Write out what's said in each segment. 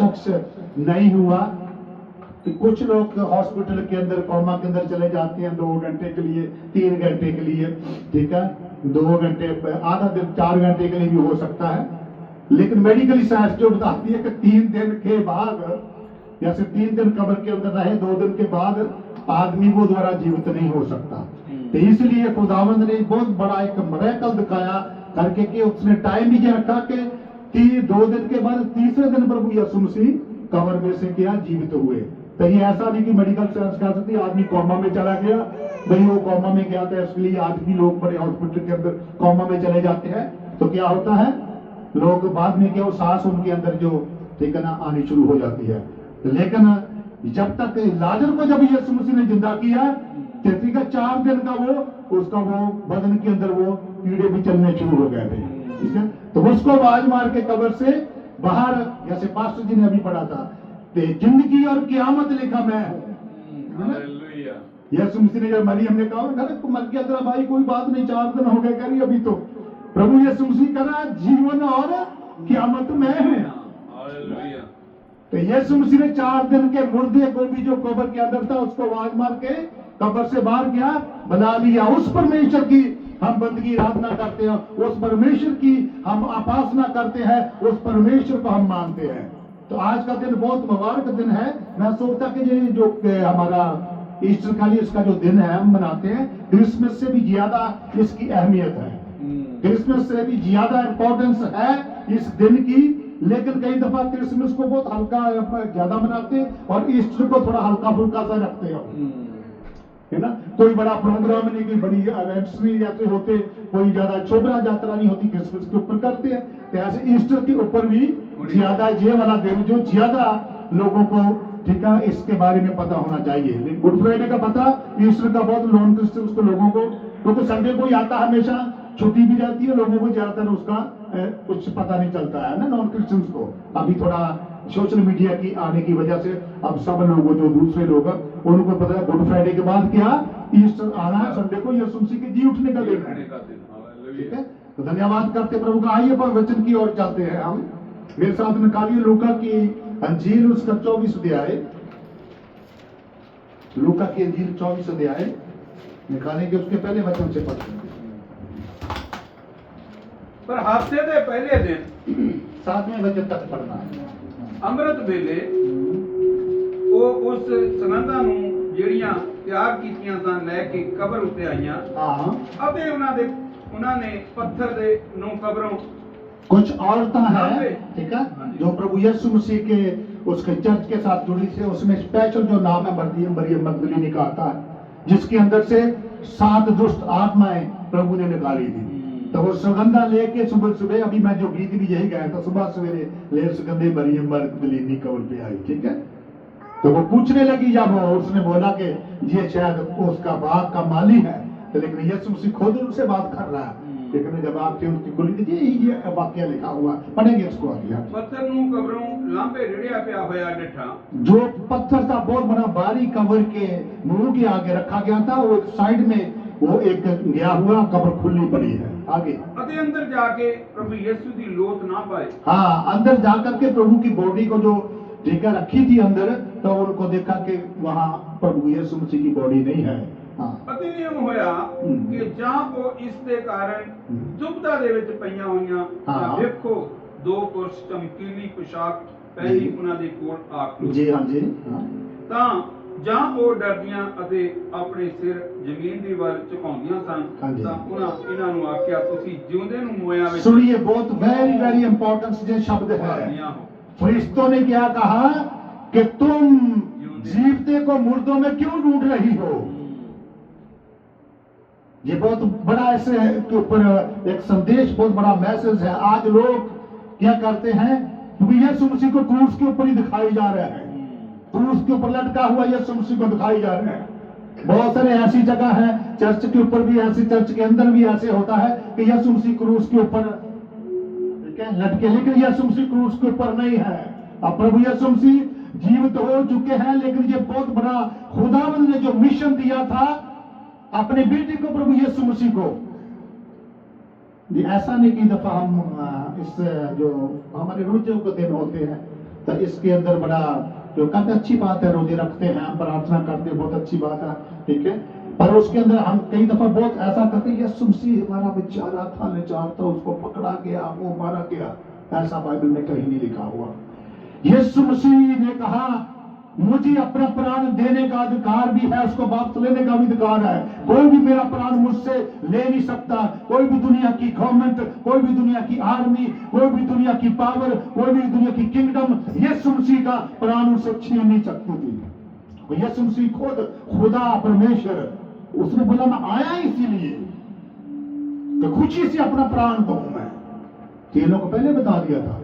शख्स नहीं हुआ। तो कुछ लोग हॉस्पिटल के अंदर कोमा के अंदर चले जाते हैं 2 घंटे के लिए, 3 घंटे के लिए, ठीक है, 2 घंटे, आधा दिन, 4 घंटे के लिए भी हो सकता है। लेकिन मेडिकल साइंस जो बताती है कि 3 दिन के बाद, जैसे 3 दिन कब्र के अंदर रहे, 2 दिन के बाद आदमी वो दोबारा जीवित नहीं हो सकता। तो इसलिए खुदावंद ने बहुत बड़ा एक मिरेकल दिखाया करके कि उसने टाइम भी रखा कि 2 दिन के बाद तीसरे दिन प्रभु यीशु मसीह कब्र में से क्या जीवित हुए। तो ये ऐसा नहीं कि मेडिकल साइंस कह सकती आदमी कोमा में चला गया, भाई वो कोमा में गया था इसलिए आज भी लोग बड़े हॉस्पिटल के अंदर कोमा में चले जाते हैं। तो क्या होता है, लोग बाद में क्या वो सांस उनके अंदर जो, ठीक है ना, आनी शुरू हो जाती है। लेकिन जब तक लाजर को जब यीशु मसीह ने जिंदा किया, ठीक है, 4 दिन का वो उसका वो बदन के अंदर वो कीड़े भी चलने शुरू हो गए थे, ठीक है। तो उसको आवाज मार के कब्र से बाहर, जैसे पास्टर जी ने अभी पढ़ा था, जिंदगी और क़यामत लिखा मैं हूं। यीशु मसीह ने जब मरियम ने कहा तू मर गया तेरा भाई, कोई बात नहीं, 4 दिन हो गए, कह रही अभी तो प्रभु यीशु मसीह कहा जीवन और क़यामत मैं हूं। तो यीशु मसीह ने 4 दिन के मुर्दे को भी जो कब्र के अंदर था उसको आवाज मार के कब्र से बाहर गया, बुला लिया। उस परमेश्वर की हम बंदगी आराधना करते हैं, उस परमेश्वर की हम उपासना करते हैं, उस परमेश्वर को हम मानते हैं। तो आज का दिन बहुत मुबारक दिन है। मैं सोचता कि ये जो हमारा ईस्टर खाली इसका जो दिन है हम मनाते हैं, क्रिसमस से भी ज्यादा इसकी अहमियत है, क्रिसमस से भी ज्यादा इंपॉर्टेंस है इस दिन की। लेकिन कई दफा क्रिसमस को बहुत हल्का ज्यादा मनाते हैं और ईस्टर को थोड़ा हल्का फुल्का सा रखते हैं, है ना। कोई बड़ा प्रोग्राम नहीं, कोई बड़ी इवेंट्स नहीं ऐसे होते, कोई ज्यादा शोभा यात्रा नहीं होती, क्रिसमस के ऊपर करते हैं। तो ऐसे ईस्टर के ऊपर भी ज्यादा ये वाला दिन जो ज्यादा लोगों को, ठीक है, इसके बारे में पता होना चाहिए। लेकिन गुड फ्राइडे का पता, ईस्टर का बहुत नॉन क्रिश्चियंस को लोगों को, क्योंकि संडे को ही आता है, हमेशा छुट्टी भी रहती है, लोगों को ज्यादातर उसका कुछ पता नहीं चलता है ना, नॉन क्रिश्चियंस को। अभी थोड़ा सोशल मीडिया की आने की वजह से अब सब लोगों जो दूसरे लोग उनको पता है गुड फ्राइडे के बाद क्या ईस्टर आना है, संडे को यीशु मसीह के जी उठने का दिन है, ठीक है। तो धन्यवाद करते प्रभु का। आइए पर वचन की ओर चलते हैं हम। मेरे साथ निकालिए लूका की अंजील, उसका 24 अध्याय, लूका की अंजील 24 अध्याय निकालेंगे, उसके पहले वचन से पढ़ेंगे। पर हफ्ते के पहले दिन 7वें वचन तक पढ़ना है। ਅੰਮ੍ਰਿਤ ਵੇਲੇ ਉਹ ਉਸ ਸੁਗੰਧਾਂ ਨੂੰ ਜਿਹੜੀਆਂ ਤਿਆਰ ਕੀਤੀਆਂ ਸਨ ਲੈ ਕੇ ਕਬਰ ਉੱਤੇ ਆਈਆਂ। ਅਤੇ ਉਹਨਾਂ ਨੇ पत्थर ਦੇ ਨੂੰ कब्रों कुछ औरतें हैं, ठीक है, जो प्रभु यीशु मसीह के उसके चर्च के साथ जुड़ी थी। उसमें स्पेशल जो नाम है मरियम मगदलीनी का आता है, जिसके अंदर से 7 दुष्ट आत्माएं प्रभु ने निकाली थी। तो वो सुगंधा लेके सुबह सुबह, अभी मैं जो गीत भी यही गाया था, सुबह सवेरे ले सुगंधे मरियम मगदलीनी कब्र पे आई, ठीक है। तो वो पूछने लगी, जब उसने बोला कि ये शायद उसका बाग का माली है, तो लेकिन यीशु मसीह खुद उनसे बात कर रहा है। लेकिन जब आपसे उनकी खुली थी, ये वाक्य लिखा हुआ, पढ़ेंगे इसको अभी। पत्थर ਨੂੰ कब्रों लांबे रिड़िया पिया होया डिठा। जो पत्थर था बहुत बड़ा बारी कब्र के मुंह के आगे रखा गया था, वो साइड में वो एक गया हुआ कब्र खुली पड़ी है। आगे अते अंदर जाके प्रभु यीशु की लोथ ना पाए। हाँ, अंदर जाकर के प्रभु की बॉडी को जो टीका रखी थी अंदर, तो उनको देखा कि वहाँ प्रभु यीशु मसीह की बॉडी नहीं है। अति नियम होया कि जहाँ को इसके कारण दुबदा दे विच पईयां होईयां, देखो 2 पुरुष चमकीली पोशाक पहनी उन्हां दे कोल आ खड़ो। जी हाँ जी। तां ਜਾਂ ਉਹ ਡਰਦੀਆਂ ਅਤੇ ਆਪਣੇ ਸਿਰ ਜ਼ਮੀਨ ਦੀ ਵੱਲ ਝੁਕਾਉਂਦੀਆਂ ਸਨ, ਤਾਂ ਇਹਨਾਂ ਨੂੰ ਆਖਿਆ ਤੁਸੀਂ ਜਿਉਂਦੇ ਨੂੰ ਮੋਇਆਂ ਵਿੱਚ। सुनिए, बहुत वेरी वेरी इंपॉर्टेंट ये शब्द है। फरिश्तों ने क्या कहा कि तुम जीवते को मुर्दों में क्यों ढूंढ रही हो। ये बहुत बड़ा ऐसे के ऊपर एक संदेश, बहुत बड़ा मैसेज है। आज लोग क्या करते हैं, यीशु मसीह को क्रूस के ऊपर ही दिखाई जा रहे हैं, क्रूस के ऊपर लटका हुआ यीशु मसीह को दिखाई जा रहे हैं। बहुत सारे ऐसी जगह है, चर्च के ऊपर भी ऐसी, चर्च के अंदर भी ऐसे होता है कि यीशु मसीह क्रूस के ऊपर लटके, लेकिन यीशु मसीह क्रूस के ऊपर नहीं है। अब प्रभु यीशु मसीह जीवित हो चुके हैं, लेकिन ये बहुत बड़ा खुदावंद ने जो मिशन दिया था अपने बेटे को, प्रभु यीशु मसीह को, ऐसा नहीं कि दफा हम इस जो हमारे रोजों के दिन होते हैं, तो इसके अंदर बड़ा जो कहते हैं अच्छी बात है, रोजे रखते हैं, प्रार्थना करते हैं, बहुत अच्छी बात है, ठीक है। पर उसके अंदर हम कई दफा बहुत ऐसा करते हैं, यीशु मसीह हमारा बेचारा था, लाचार था, उसको पकड़ा गया, वो मारा गया। ऐसा बाइबल में कहीं नहीं लिखा हुआ। यीशु मसीह ने कहा मुझे अपना प्राण देने का अधिकार भी है, उसको वापस लेने का भी अधिकार है। कोई भी मेरा प्राण मुझसे ले नहीं सकता। कोई भी दुनिया की गवर्नमेंट, कोई भी दुनिया की आर्मी, कोई भी दुनिया की पावर, कोई भी दुनिया की किंगडम यीशु मसीह का प्राण उनसे छीन नहीं सकती थी। यीशु मसीह खुद खुदा परमेश्वर, उसने बोला मैं आया इसीलिए तो खुशी से अपना प्राण दूं। मैं तीनों को पहले बता दिया था,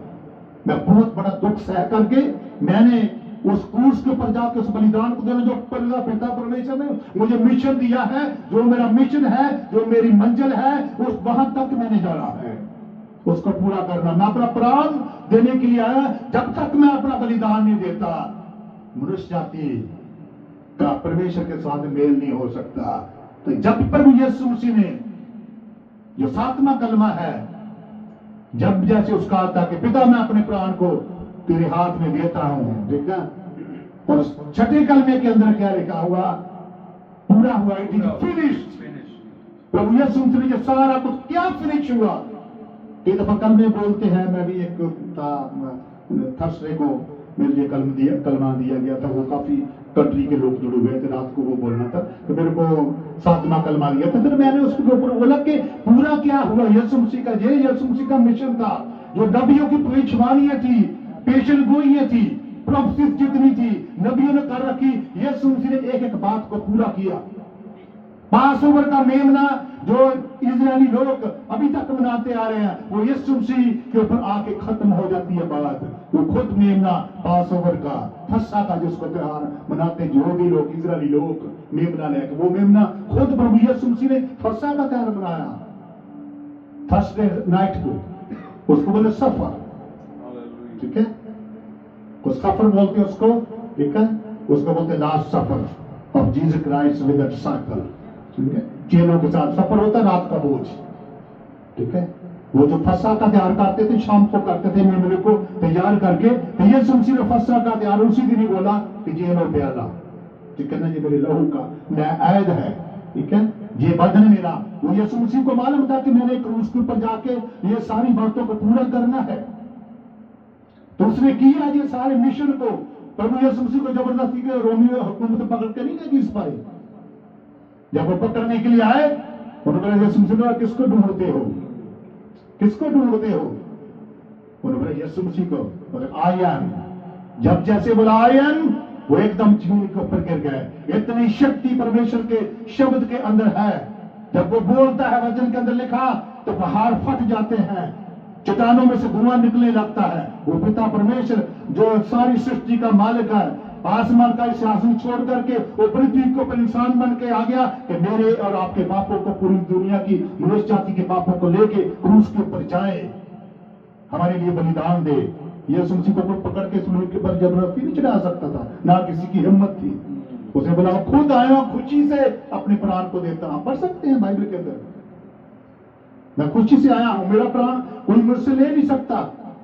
मैं बहुत बड़ा दुख सह करके मैंने उस क्रूस के ऊपर जाके उस बलिदान को देना, जो पिता परमेश्वर ने मुझे मिशन दिया है, जो मेरा मिशन है, जो मेरी मंजिल है, उस वहां तक मैंने जाना है, उसको पूरा करना। मैं अपना प्राण देने के लिए आया। जब तक मैं अपना बलिदान नहीं देता, मनुष्य जाति का परमेश्वर के साथ मेल नहीं हो सकता। तो जब प्रभु यीशु मसीह ने जो 7वां कलमा है, जब जैसे उसका आता कि पिता मैं अपने प्राण को तेरे हाथ में देता हूं, ठीक है। और 6ठे कलमे के अंदर क्या लिखा हुआ, पूरा हुआ, इट इज फिनिश्ड। प्रभु यीशु मसीह ने सारा कुछ क्या फिनिश हुआ। कई दफा कलमे बोलते हैं, मैं भी एक थर्सडे को मेरे लिए कलमा दिया गया था, वो काफी कंट्री के लोग जुड़े हुए थे, रात को वो बोलना था, तो मेरे को 7वां कलमा दिया था। फिर मैंने उसके ऊपर बोला कि पूरा क्या हुआ यीशु मसीह का, ये यीशु मसीह का मिशन था, जो नबियों की भविष्यवाणियां थी, पेशन गोइयां थी, प्रोफेसीज जितनी थी नबियों ने कर रखी, यीशु मसीह ने एक एक बात को पूरा किया। पासओवर का मेमना जो इजरायली लोग अभी तक मनाते आ रहे हैं, वो यीशु मसीह के ऊपर आके खत्म हो जाती है बात। वो खुद मेमना पासओवर का, फसह का जिसको त्योहार मनाते जो भी लोग इजरायली लोग मेमना लेकर, वो मेमना खुद प्रभु यीशु मसीह ने फसह का त्योहार मनाया थर्सडे नाइट को, उसको बोले सफर, ठीक है। उस सफर बोलते हैं उसको, ठीक है, उसको बोलते last suffer of Jesus Christ with the disciple, ठीक है। चेलों के साथ सफर होता है, रात का बोझ, ठीक है। वो जो फसह का तैयार करते थे, शाम को करते थे मेमने को तैयार करके, तो यीशु मसीह ने फसह का तैयार उसी दिन ही बोला कि ये लो प्याला, ठीक है ना, ये मेरे लहू का नया ऐद है, ठीक है, ये बदन मेरा। वो यीशु मसीह को मालूम था कि मैंने क्रूस के ऊपर जाके ये सारी बातों को पूरा करना है, तो उसने किया ये सारे मिशन को। प्रभु यीशु मसीह को जबरदस्ती के रोमी हुकूमत पकड़ के नहीं गई इस पर। जब वो पकड़ने के लिए आए, उन्होंने यीशु मसीह ने किसको ढूंढते हो, किसको ढूंढते हो, उन्होंने यीशु मसीह को बोले आयन। जब जैसे बोला आयन, वो एकदम जमीन के ऊपर गिर गए। इतनी शक्ति परमेश्वर के शब्द के अंदर है। जब वो बोलता है, वचन के अंदर लिखा, तो पहाड़ फट जाते हैं, चट्टानों में से धुआं निकलने लगता है। वो पिता परमेश्वर जो सारी सृष्टि का मालिक है, आसमान का शासन छोड़ करके वो पृथ्वी के ऊपर इंसान बन के आ गया कि मेरे और आपके पापों को, पूरी दुनिया की मनुष्य जाति के पापों को लेके क्रूस के ऊपर जाए, हमारे लिए बलिदान दे। यीशु मसीह को पकड़ के सूली के ऊपर जबरदस्ती नहीं चढ़ा सकता था, ना किसी की हिम्मत थी। उसने बोला खुद आया, खुशी से अपने प्राण को देता हूं। पढ़ सकते हैं बाइबल के अंदर, मैं खुशी से आया हूं, मेरा प्राण कोई मुझसे ले नहीं सकता।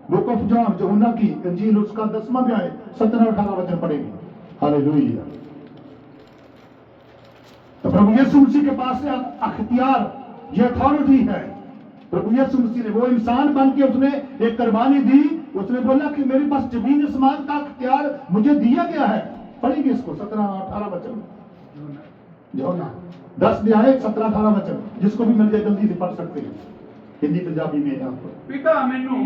बुक ऑफ जॉन, यूहन्ना की इंजील, उसका 10वां अध्याय 17-18 वचन पढ़ेंगे। हालेलुया। तो प्रभु यीशु मसीह के पास से अख्तियार, ये अथॉरिटी है। प्रभु यीशु मसीह ने, वो इंसान बन के उसने एक कुर्बानी दी। उसने बोला कि मेरे पास जमीन आसमान का अख्तियार मुझे दिया गया है। पढ़ेंगे इसको 17-18 वचन, यूहन्ना 10 अध्याय 17-18 वचन, जिसको भी मिल जाए जल्दी से पढ़ सकते हैं, हिंदी पंजाबी में। आपको पिता मैनू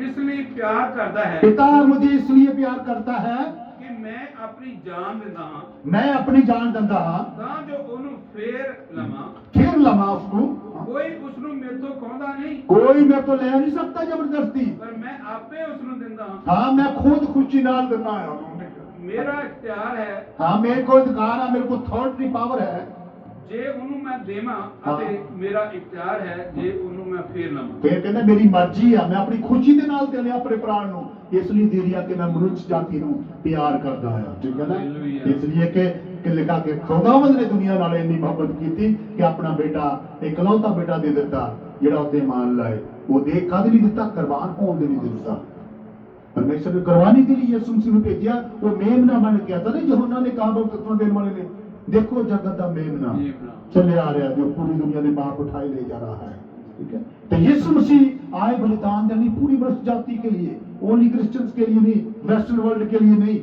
इसलिए प्यार करता है, पिता मुझे इसलिए प्यार करता है कि मैं अपनी जान दिंदा हां, मैं अपनी जान दिंदा हां, तां जो ओनू फेर लवां, फिर लवा उसको। कोई उसनू मेरे तो कहंदा नहीं, कोई मेरे को ले नहीं सकता जबरदस्ती, पर मैं आपे उसनू दिंदा हां। हाँ, मैं खुद खुशी नाल दिंदा हां। मेरा इख्तियार है, हाँ, मेरे को अधिकार है, मेरे को अथॉरिटी पावर है। जे ओनू मैं देवां अते मेरा इख्तियार है जे ओनू मैं फेर लवां। फिर कहना मेरी मर्जी है, मैं अपनी खुशी दे नाल देने अपने प्राण नु इसलिए दे दिया कि मैं मनुष्य जाति नु प्यार करदा है, ठीक है ना। इसलिए कि लिखा कि खुदावंद ने दुनिया नाल इतनी मोहब्बत की थी कि अपना बेटा, इकलौता बेटा दे दिता, जेड़ा उते मान लाए। वो देख कद नहीं दिता, कुर्बान होने नहीं दिता, परमेश्वर ने करवाने के लिए यीशु मसीह ने भेजा। वो मेमना बन गया था ना, यूहन्ना ने कहा बपतिस्मा देने वाले ने, देखो जगत का मेमना चले आ रहा है जो पूरी दुनिया के पाप उठाए ले जा रहा है। ठीक है, तो यीशु मसीह आए बलिदान देने पूरी मनुष्य जाति के लिए, ओनली क्रिश्चियंस के लिए नहीं, वेस्टर्न वर्ल्ड के लिए नहीं,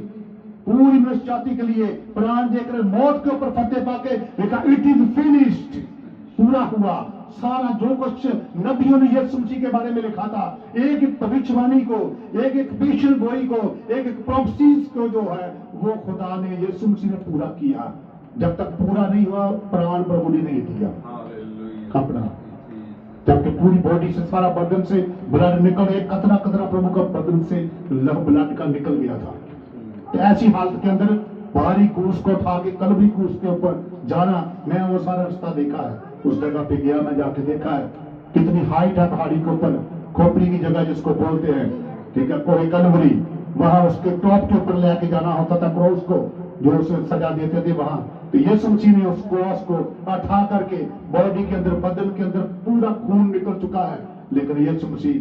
पूरी मनुष्य जाति के लिए प्राण देकर मौत के ऊपर फतेह पाके देखा, इट इज फिनिश्ड, पूरा हुआ। सारा जो कुछ नबियों ने यीशु मसीह के बारे में लिखा था, एक एक भविष्यवाणी को, एक एक पेशन गोई को, एक एक प्रोफेसीज को जो है वो खुदा ने यीशु मसीह ने पूरा किया। जब तक पूरा नहीं हुआ प्राण प्रभु ने नहीं दिया अपना, जबकि पूरी बॉडी से सारा बदन से ब्लड निकल, एक कतरा कतरा प्रभु का बदन से ब्लड का निकल गया था। तो ऐसी हालत के अंदर भारी क्रूस को उठा के कलवरी क्रूस के ऊपर जाना, मैं वो सारा रास्ता देखा है, उस जगह पे गया, मैं जाके देखा है कितनी हाइट है पहाड़ी के ऊपर, खोपड़ी की जगह जिसको बोलते हैं, ठीक है, कोई कलवरी, वहां उसके टॉप के ऊपर लेके जाना होता था क्रॉस को, जो उसे सजा देते थे वहां। तो यीशु मसीह ने उस क्रॉस को उठा करके बॉडी के अंदर, बदन के अंदर पूरा खून निकल चुका है, लेकिन यीशु मसीह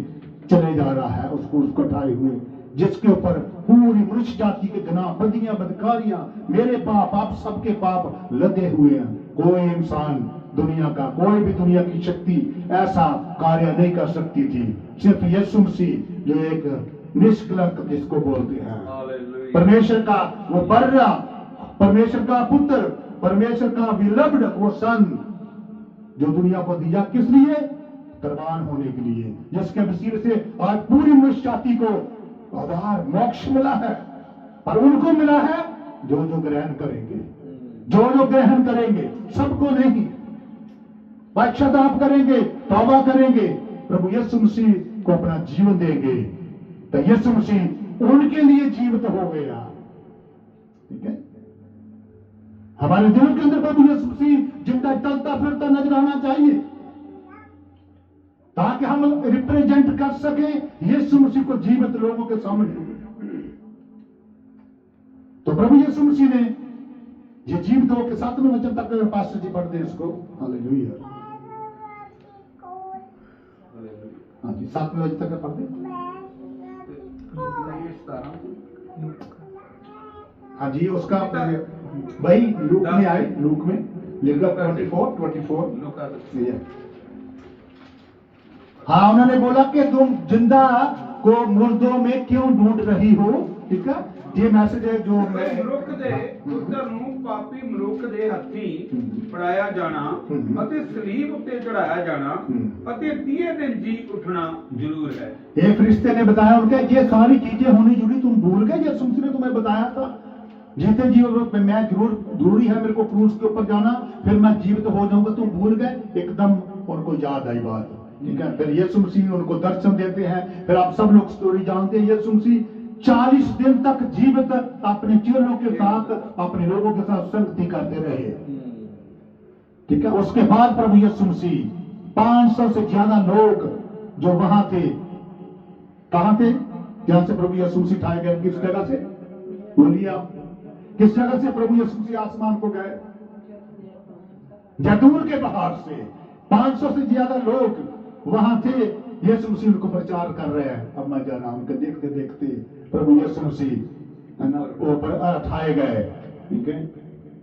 चले जा रहा है उसको उठाए हुए, जिसके ऊपर पूरी मनुष्य जाति के गुनाह, बदियां, बदकारियां, मेरे पाप, आप सबके पाप लदे हुए हैं। कोई इंसान दुनिया का, कोई भी दुनिया की शक्ति ऐसा कार्य नहीं कर सकती थी, सिर्फ यीशु मसीह जो एक निष्कलंक जिसको बोलते हैं, परमेश्वर का वो बर्रा, परमेश्वर का पुत्र, परमेश्वर का विलब्ध वो सन, जो दुनिया को दिया किस लिए? कुर्बान होने के लिए, जिसके वसीले से आज पूरी मनुष्य जाति को आधार मोक्ष मिला है। पर उनको मिला है जो जो ग्रहण करेंगे, जो जो ग्रहण करेंगे, सबको नहीं। पश्चाताप करेंगे, तौबा करेंगे, प्रभु यीशु मसीह को अपना जीवन देंगे, तो यीशु मसीह उनके लिए जीवित हो गया। ठीक है, हमारे दिल के अंदर प्रभु यीशु मसीह जिंदा चलता फिरता नजर आना चाहिए, ताकि हम रिप्रेजेंट कर सके यीशु मसीह को जीवित लोगों के सामने। तो प्रभु यीशु मसीह ने ये जीवित होकर 7वें वचन तक पास्टर जी पढ़ दे इसको। हालेलुया, हाँ जी, 7वें वचन तक पढ़ दे। हाँ जी, उसका भाई लूक में आए, लूक में लिखा 24। हाँ, उन्होंने बोला कि तुम जिंदा को मुर्दों में क्यों ढूंढ रही हो। ठीक है, ये मैसेज है जो मैं मनुख दे पुੱਤਰ ਨੂੰ ਪਾਪੀ ਮਨੁੱਖ ਦੇ ਹੱਥੀਂ ਫੜਾਇਆ ਜਾਣਾ ਅਤੇ ਸਲੀਬ ਉੱਤੇ ਚੜਾਇਆ ਜਾਣਾ ਅਤੇ 30 दिन जी उठना जरूर है। ये फरिश्ते ने बताया उनका ये सारी चीजें होनी जरूरी, तुम भूल गए? ये सुनते ने तुम्हें बताया था जीते जी मैं जरूरी है मेरे को क्रूस के ऊपर जाना, फिर मैं जीवित हो जाऊंगा, तुम भूल गए? एकदम उनको याद आई बात। ठीक है, फिर यीशु मसीह उनको दर्शन देते हैं। फिर आप सब लोग स्टोरी जानते हैं, यीशु मसीह 40 दिन तक जीवित अपने चेलों के साथ, अपने लोगों के साथ संगति करते रहे। ठीक है, उसके बाद प्रभु यीशु मसीह 500 से ज्यादा लोग जो वहां थे, कहां थे? जहां से प्रभु यीशु मसीह उठाए गए, किस जगह से? बोलिए आप, किस जगह से प्रभु यीशु मसीह आसमान को गए? जैतून के पहाड़ से 500 से ज्यादा लोग वहां थे। यीशु मसीह उनको प्रचार कर रहे हैं। अब मैं जा रहा हूं, उनको देखते देखते प्रभु यीशु मसीह है ना ऊपर उठाए गए। ठीक है,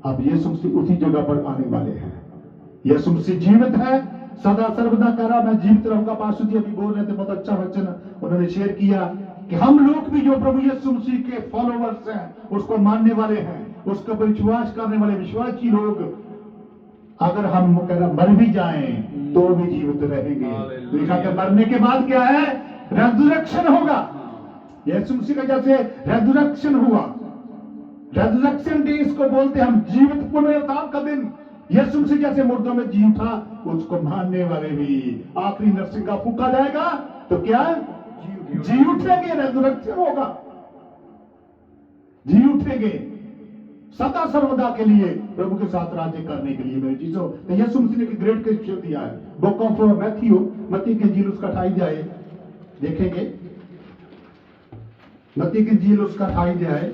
अब यीशु मसीह उसी जगह पर आने वाले हैं। यीशु मसीह जीवित है, सदा सर्वदा कह रहा मैं जीवित रहूंगा। पास्टर जी अभी बोल रहे थे, बहुत अच्छा वचन उन्होंने शेयर किया कि हम लोग भी जो प्रभु यीशु मसीह के फॉलोवर्स हैं, उसको मानने वाले हैं, उसका पर विश्वास करने वाले विश्वासी लोग, अगर हम मर भी जाएं तो भी जीवित रहेंगे। देखा कि मरने के बाद क्या है? रेजरेक्शन होगा। यीशु मसीह का जैसे रेजरेक्शन हुआ, रेजरेक्शन डे इसको बोलते हैं हम, जीवित पुनरुत्थान का दिन। यीशु मसीह जैसे मुर्दों में जी उठा, उसको मानने वाले भी आखिरी नरसिंह का फूका जाएगा तो क्या जी उठेंगे, रेजरेक्शन होगा, जी उठेंगे सदा सर्वदा के लिए प्रभु के साथ राज्य करने के लिए। मेरे चीजों तो यीशु मसीह ने ग्रेट क्रिश्चियन दिया है। बुक ऑफ मैथ्यू, मत्ती की इंजील उसका 28 जाए देखेंगे, मत्ती की इंजील उसका 28 जाए,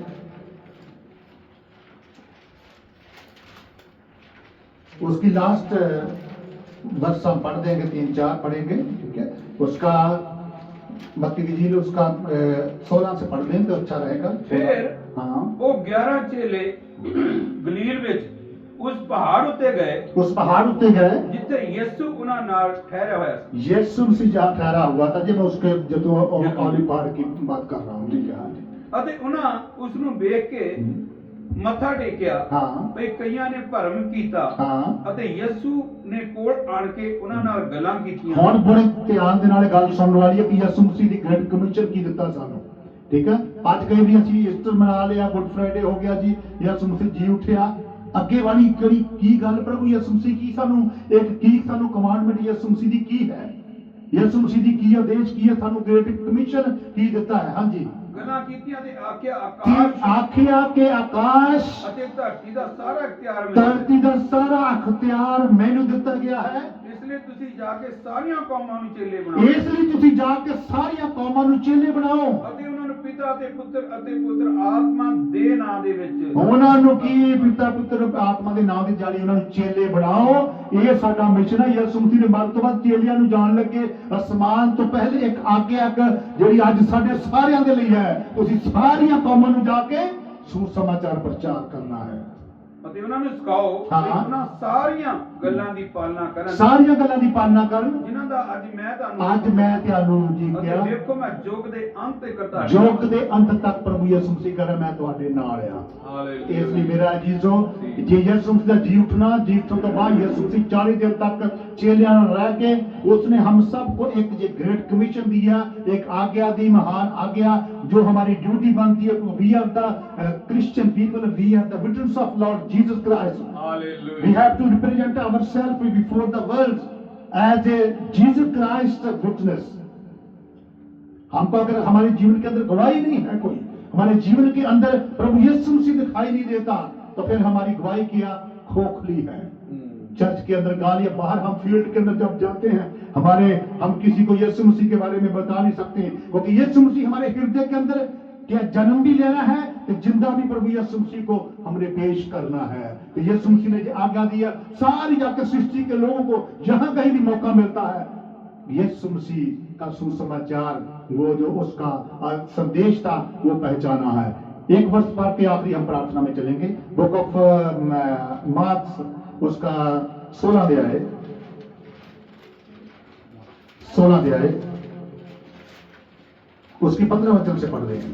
उसकी लास्ट वर्ष हम पढ़ देंगे, 3-4 पढ़ेंगे। ठीक है, उसका मत्ती की झील उसका 16 से पढ़ लें तो अच्छा रहेगा। फिर हाँ, वो 11 चेले गलील ਵਿੱਚ ਉਸ ਪਹਾੜ ਉੱਤੇ ਗਏ उस पहाड़ उत्ते गए ਜਿੱਥੇ ਯਿਸੂ ਉਹਨਾਂ ਨਾਲ ਠਹਿਰਿਆ ਹੋਇਆ ਸੀ। यीशु मसीह जहाँ ठहरा हुआ था, जब मैं उसके जो औली पहाड़ की बात कर रहा हूँ, ठीक है। हाँ जी। ਅਤੇ ਉਹਨਾਂ ਉਸ ਨੂੰ ਵੇਖ ਕੇ ਮੱਥਾ ਟੇਕਿਆ। हाँ ਭਈ ਕਈਆਂ ਨੇ ਭਰਮ ਕੀਤਾ हाँ, ਅਤੇ ਯਿਸੂ ਨੇ ਕੋਲ ਆਣ ਕੇ ਉਹਨਾਂ ਨਾਲ ਗੱਲਾਂ ਕੀਤੀਆਂ। ਹੁਣ ਬੜੇ ਧਿਆਨ ਦੇ ਨਾਲ ਗੱਲ ਸੁਣਨ ਵਾਲੀ ਹੈ ਕਿ ਯਿਸੂ ਮਸੀਹ ਦੀ ਗ੍ਰੈਂਡ ਕਮਿਸ਼ਨ ਕੀ ਦਿੱਤਾ ਸਾਨੂੰ, ਠੀਕ ਹੈ। ਅੱਜ ਕਈ ਵੀ ਅਸੀਂ ਈਸਟਰ ਮਨਾ ਲਿਆ, ਗੁੱਡ ਫਰਾਈਡੇ ਹੋ ਗਿਆ ਜੀ, ਯਿਸੂ ਮਸੀਹ ਜੀ ਉੱਠਿਆ। ਅੱਗੇ ਵਾਲੀ ਕਿਹੜੀ ਕੀ ਗੱਲ ਪ੍ਰਭੂ ਯਿਸੂ ਮਸੀਹ ਕੀ ਸਾਨੂੰ ਕਮਾਂਡਮੈਂਟ ਯਿਸੂ ਮਸੀਹ ਦੀ ਕੀ ਹੈ, ਯਿਸੂ ਮਸੀਹ ਦੀ ਕੀ ਆਦੇਸ਼ ਕੀ ਹੈ, ਸਾਨੂੰ ਗ੍ਰੇਟ ਕਮਿਸ਼ਨ ਕੀ ਦਿੱਤਾ ਹੈ। ਹਾਂਜੀ, ਗੱਲਾਂ ਕੀਤੀਆਂ ਤੇ ਆਖਿਆ ਕਿ ਆਕਾਸ਼ ਆਖਿਆ ਕਿ ਆਕਾਸ਼ ਅਤੇ ਧਰਤੀ ਦਾ ਸਾਰਾ ਇਖਤਿਆਰ ਮੈਨੂੰ ਧਰਤੀ ਦਾ ਸਾਰਾ ਅਖਤਿਆਰ ਮੈਨੂੰ ਦਿੱਤਾ ਗਿਆ ਹੈ। ਇਸ ਲਈ ਤੁਸੀਂ ਜਾ ਕੇ ਸਾਰੀਆਂ ਕੌਮਾਂ ਨੂੰ ਚੇਲੇ ਬਣਾਓ ਇਸ ਲਈ ਤੁਸੀਂ ਜਾ ਕੇ ਸਾਰੀਆਂ ਕੌਮਾਂ ਨੂੰ ਚੇਲੇ ਬਣਾਓ ਅਤੇ ਉਹਨਾਂ ਨੂੰ ਪਿਤਾ ਤੇ ਪੁੱਤਰ ਅਤੇ ਪੁੱਤਰ ਆਤਮਾ ਦੇ ਨਾਂ ਦੇ ਵਿੱਚ ਉਹਨਾਂ ਨੂੰ ਕੀ ਪਿਤਾ ਪੁੱਤਰ ਆਤਮਾ ਦੇ ਨਾਮ ਦੀ ਜਾਲੀ ਉਹਨਾਂ ਨੂੰ ਚੇਲੇ ਬਣਾਓ। ਇਹ ਸਾਡਾ ਮਿਸ਼ਨ ਹੈ। ਯਿਸੂ ਮਸੀਹ ਦੇ ਮਰਨ ਤੋਂ ਬਾਅਦ ਚੇਲਿਆਂ ਨੂੰ ਜਾਣ ਲੱਗੇ ਅਸਮਾਨ ਤੋਂ ਪਹਿਲੇ ਇੱਕ ਆਗਿਆ ਜਿਹੜੀ ਅੱਜ ਸਾਡੇ ਸਾਰਿਆਂ ਦੇ ਲਈ ਹੈ, ਤੁਸੀਂ ਸਾਰੀਆਂ ਕੌਮਾਂ ਨੂੰ ਜਾ ਕੇ ਸੁਸਮਾਚਾਰ ਪ੍ਰਚਾਰ ਕਰਨਾ ਹੈ ਅਤੇ ਉਹਨਾਂ ਨੂੰ ਸਿਖਾਓ ਕਿ ਹਾਂ। ਉਹਨਾਂ ਸਾਰੀਆਂ ਗੱਲਾਂ ਦੀ ਪਾਲਣਾ ਕਰਨ ਸਾਰੀਆਂ ਗੱਲਾਂ ਦੀ ਪਾਲਣਾ ਕਰਨ ਜਿਨ੍ਹਾਂ ਦਾ ਅੱਜ ਮੈਂ ਤੁਹਾਨੂੰ ਜੀ ਅਤੇ ਕਿਹਾ ਵੇਖੋ ਮੈਂ ਯੁੱਗ ਦੇ ਅੰਤ ਤੱਕ ਤੁਹਾਡੇ ਯੁੱਗ ਦੇ ਅੰਤ ਤੱਕ ਪ੍ਰਭੂ ਯਿਸੂ ਮਸੀਹ ਕਰੇ ਮੈਂ ਤੁਹਾਡੇ ਨਾਲ ਆ। ਹਾਲੇਲੂਇਆ। ਇਸ ਲਈ ਮੇਰਾ ਅਜੀਜ਼ੋ, ਜੇ ਯਿਸੂ ਮਸੀਹ ਦਾ ਜੀ ਉੱਠਣਾ, ਜੀ ਉੱਠਣ ਤੋਂ ਬਾਅਦ ਯਿਸੂ ਮਸੀਹ 40 ਦਿਨ ਤੱਕ चेलियां रह के उसने हम सबको एक जो ग्रेट कमीशन दिया, एक आज्ञा दी, महान आज्ञा, जो हमारी ड्यूटी बनती है। We are the Christian people, we are the witness of Lord Jesus Christ. Hallelujah. We have to represent ourselves before the world as a Jesus Christ witness। हमको अगर हमारे जीवन के अंदर गवाही नहीं है, कोई हमारे जीवन के अंदर प्रभु यीशु मसीह दिखाई नहीं देता, तो फिर हमारी गवाही क्या खोखली है। चर्च के अंदर गालियां, बाहर हम फील्ड के अंदर जब जाते हैं हम किसी को यीशु मसीह के बारे में बता नहीं सकते, क्योंकि यीशु मसीह हमारे हृदय के अंदर क्या जन्म भी लेना है, तो जिंदा भी प्रभु यीशु मसीह को हमने पेश करना है। तो यीशु मसीह ने जो आज्ञा दिया, सारी जाकर सृष्टि के लोगों को जहां कहीं भी मौका मिलता है, यीशु मसीह का सुसमाचार, वो जो उसका संदेश था, वो पहचाना है। एक वर्ष बाद के आखिरी हम प्रार्थना में चलेंगे। बुक ऑफ मार्क्स उसका 16 अध्याय, 16 अध्याय उसकी 15 वचन से पढ़ रहे हैं।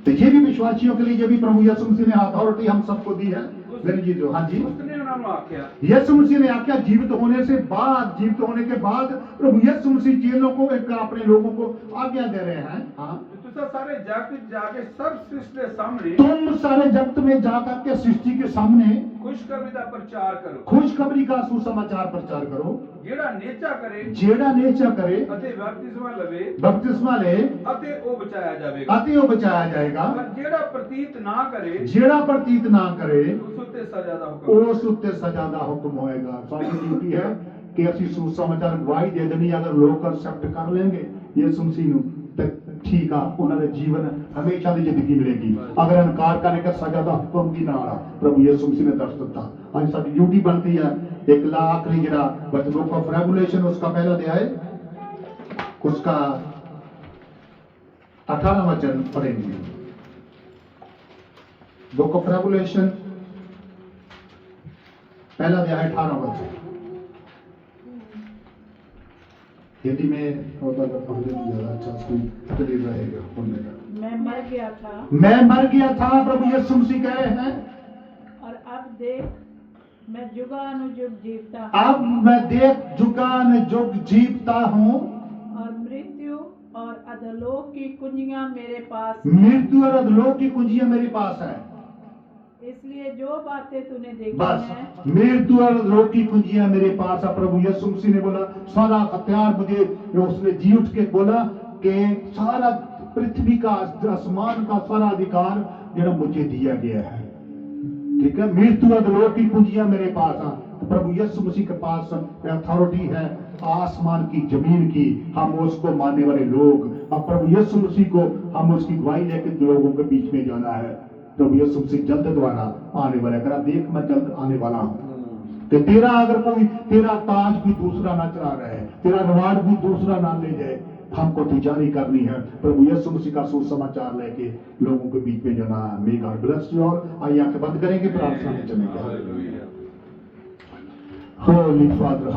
तो ये भी विश्वासियों के लिए, ये भी प्रभु यीशु मसीह ने अथॉरिटी हम सबको दी है। मेरी जी जो, हाँ जी, उसने उन्होंने आख्या, यीशु मसीह ने आख्या, जीवित होने के बाद प्रभु यीशु मसीह चेलों को, एक अपने लोगों को आज्ञा दे रहे हैं। हाँ, सारे जगत जाके सब सृष्टि के सामने, तुम सारे जगत में जाकर के सृष्टि के सामने खुशखबरी का प्रचार करो, खुशखबरी का सुसमाचार प्रचार करो। जेड़ा नेचा करे अते बपतिस्मा ले अते ओ बचाया जाएगा, पर जेड़ा प्रतीत ना करे उस उत्ते सजा दा हुक्म होएगा। साडी ड्यूटी है कि ਅਸੀਂ सुसमाचार गवाही दे देनी। अगर लोग एक्सेप्ट कर लेंगे यीशु मसीह ਨੂੰ ਤੇ ਠੀਕ ਆ, ਉਹਨਾਂ ਦੇ ਜੀਵਨ ਹਮੇਸ਼ਾ ਦੀ ਜ਼ਿੰਦਗੀ ਮਿਲੇਗੀ। ਅਗਰ ਇਨਕਾਰ ਕਰੇਗਾ, ਸਜ਼ਾ ਦਾ ਹੁਕਮ ਵੀ ਨਾਲ ਆ, ਪ੍ਰਭੂ ਯਿਸੂ ਮਸੀਹ ਨੇ ਦੱਸ ਦਿੱਤਾ। ਅੱਜ ਸਾਡੀ ਡਿਊਟੀ ਬਣਦੀ ਹੈ, ਇੱਕ ਆਖਰੀ ਜਿਹੜਾ बुक ऑफ रेवलेशन उसका पहला अध्याय, उसका 18 वचन पढ़ेंगे। बुक ऑफ रेवलेशन पहला अध्याय 18 वचन हिंदी में होता अच्छा क्लियर रहेगा बोलने का। मैं मर गया था प्रभु यीशु मसीह कह रहे हैं, और अब देख मैं जुगानुजुग जीवता हूँ, अब मैं देख जुगानुजुग जीवता हूँ, और मृत्यु और अधोलोक की कुंजियां मेरे पास है। इसलिए जो बातें तूने देखी बस हैं, मृत्यु और लोक की कुंजियां मेरे पास है। प्रभु यीशु मसीह ने बोला, सारा हथियार मुझे, उसने जी उठ के बोला कि सारा पृथ्वी का, आसमान का सारा अधिकार जो मुझे दिया गया है। ठीक है, मृत्यु और लोक की कुंजियां मेरे पास है। तो प्रभु यीशु मसीह के पास अथॉरिटी है आसमान की, जमीन की। हम उसको मानने वाले लोग, अब प्रभु यीशु मसीह को हम उसकी गवाही लेकर लोगों के बीच में जाना है। प्रभु यीशु मसीह जल्द द्वारा आने वाला है। देख मैं जल्द आने वाला हूँ। तो तेरा अगर कोई तेरा ताज भी दूसरा ना चला रहे, तेरा रिवार्ड भी दूसरा ना ले जाए, हमको तिजारी करनी है। प्रभु यीशु मसीह का सुसमाचार लेके लोगों के बीच में जाना है। May God bless you all. आइए आंखें बंद करेंगे, प्रार्थना में चलेंगे। होली फादर